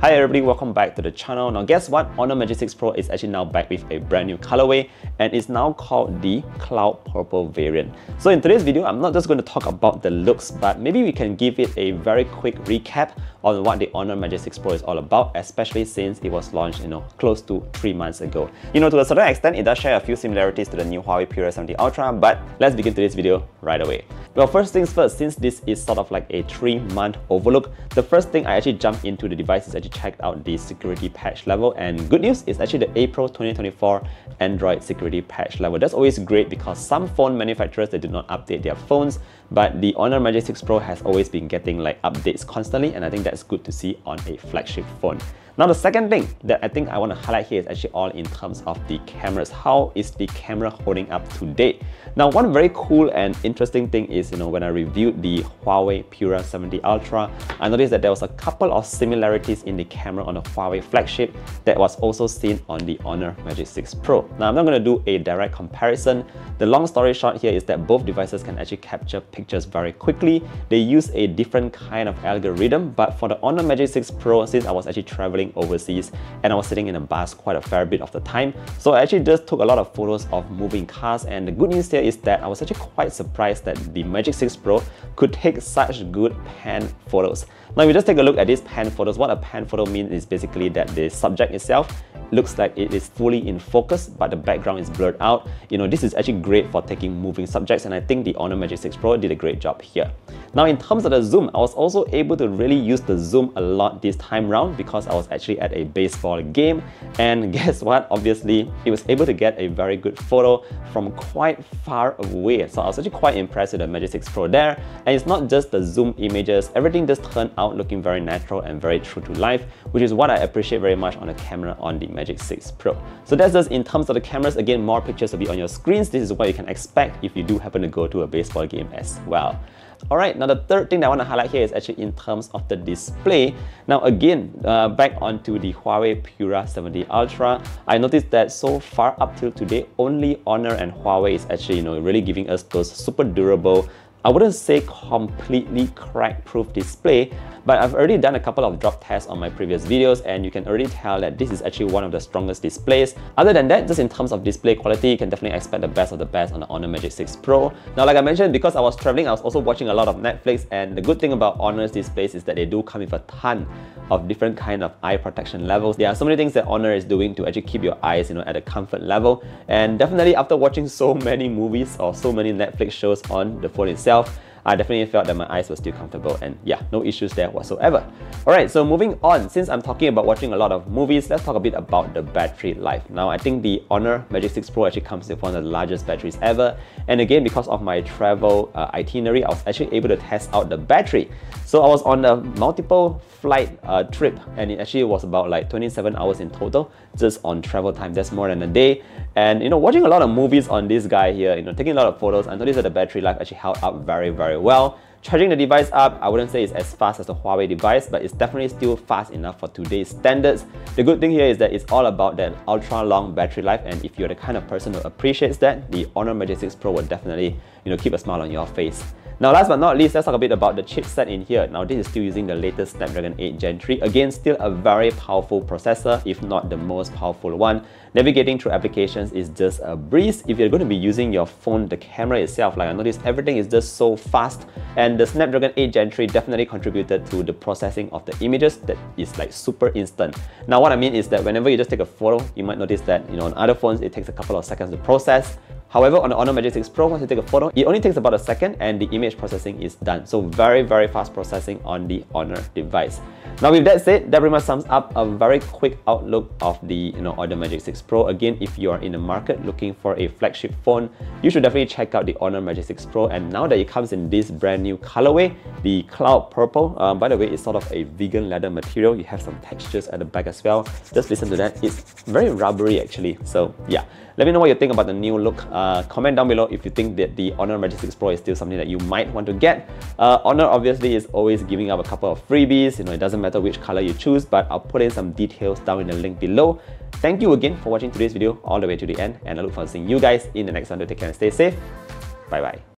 Hi everybody, welcome back to the channel. Now guess what? HONOR Magic6 Pro is actually now back with a brand new colorway and it's now called the Cloud Purple variant. So in today's video, I'm not just going to talk about the looks, but maybe we can give it a very quick recap on what the HONOR Magic6 Pro is all about, especially since it was launched, close to 3 months ago. To a certain extent, it does share a few similarities to the new Huawei Pura70 Ultra, but let's begin today's video right away. Well, first things first, since this is sort of like a 3-month overlook, the first thing I actually jumped into the device is actually checked out the security patch level, and good news is actually the April 2024 Android security patch level. That's always great because some phone manufacturers, they do not update their phones, but the HONOR Magic6 Pro has always been getting like updates constantly, and I think that's good to see on a flagship phone. Now the second thing that I think I want to highlight here is actually all in terms of the cameras. How is the camera holding up to date? Now one very cool and interesting thing is, when I reviewed the Huawei Pura70 Ultra, I noticed that there was a couple of similarities in the camera on the Huawei flagship that was also seen on the HONOR Magic6 Pro. Now I'm not going to do a direct comparison. The long story short here is that both devices can actually capture pictures very quickly. They use a different kind of algorithm, but for the HONOR Magic6 Pro, since I was actually traveling overseas and I was sitting in a bus quite a fair bit of the time, so I actually just took a lot of photos of moving cars, and the good news here is that I was actually quite surprised that the Magic6 Pro could take such good pan photos. Now if you just take a look at these pan photos, what a pan photo means is basically that the subject itself looks like it is fully in focus, but the background is blurred out. This is actually great for taking moving subjects, and I think the HONOR Magic6 Pro did a great job here. Now in terms of the zoom, I was also able to really use the zoom a lot this time round because I was actually at a baseball game, and guess what? Obviously, it was able to get a very good photo from quite far away. So I was actually quite impressed with the Magic6 Pro there, and it's not just the zoom images, everything just turned out looking very natural and very true to life, which is what I appreciate very much on the camera on the Magic6 Pro. So that's just in terms of the cameras. Again, more pictures will be on your screens. This is what you can expect if you do happen to go to a baseball game as well. Alright, now the third thing that I want to highlight here is actually in terms of the display. Now again, back onto the Huawei Pura70 Ultra, I noticed that so far up till today, only HONOR and Huawei is actually really giving us those super durable, I wouldn't say completely crack-proof display, but I've already done a couple of drop tests on my previous videos, and you can already tell that this is actually one of the strongest displays. Other than that, just in terms of display quality, you can definitely expect the best of the best on the HONOR Magic6 Pro. Now, like I mentioned, because I was traveling, I was also watching a lot of Netflix, and the good thing about HONOR's displays is that they do come with a ton of different kind of eye protection levels. There are so many things that HONOR is doing to actually keep your eyes, at a comfort level. And definitely after watching so many movies or so many Netflix shows on the phone itself, I definitely felt that my eyes were still comfortable, and yeah, no issues there whatsoever. Alright, so moving on, since I'm talking about watching a lot of movies, let's talk a bit about the battery life. Now I think the HONOR Magic6 Pro actually comes with one of the largest batteries ever, and again, because of my travel itinerary, I was actually able to test out the battery. So I was on a multiple flight trip, and it actually was about like 27 hours in total just on travel time. That's more than a day. And watching a lot of movies on this guy here, taking a lot of photos, I noticed that the battery life actually held up very, very well. Charging the device up, I wouldn't say it's as fast as the Huawei device, but it's definitely still fast enough for today's standards. The good thing here is that it's all about that ultra long battery life, and if you're the kind of person who appreciates that, the HONOR Magic6 Pro will definitely keep a smile on your face. Now last but not least, let's talk a bit about the chipset in here. Now this is still using the latest Snapdragon 8 Gen 3. Again, still a very powerful processor, if not the most powerful one. Navigating through applications is just a breeze. If you're going to be using your phone, the camera itself, like I noticed, everything is just so fast. And the Snapdragon 8 Gen 3 definitely contributed to the processing of the images that is like super instant. Now what I mean is that whenever you just take a photo, you might notice that on other phones it takes a couple of seconds to process. However, on the HONOR Magic6 Pro, once you take a photo, it only takes about a second and the image processing is done. So very, very fast processing on the HONOR device. Now with that said, that pretty much sums up a very quick outlook of the HONOR Magic6 Pro. Again, if you are in the market looking for a flagship phone, you should definitely check out the HONOR Magic6 Pro. And now that it comes in this brand new colorway, the Cloud Purple, by the way, it's sort of a vegan leather material. You have some textures at the back as well. Just listen to that. It's very rubbery actually. So yeah, let me know what you think about the new look. Comment down below if you think that the HONOR Magic6 Pro is still something that you might want to get. HONOR obviously is always giving up a couple of freebies. It doesn't matter which color you choose, but I'll put in some details down in the link below. Thank you again for watching today's video all the way to the end, and I look forward to seeing you guys in the next one. Take care and stay safe. Bye bye.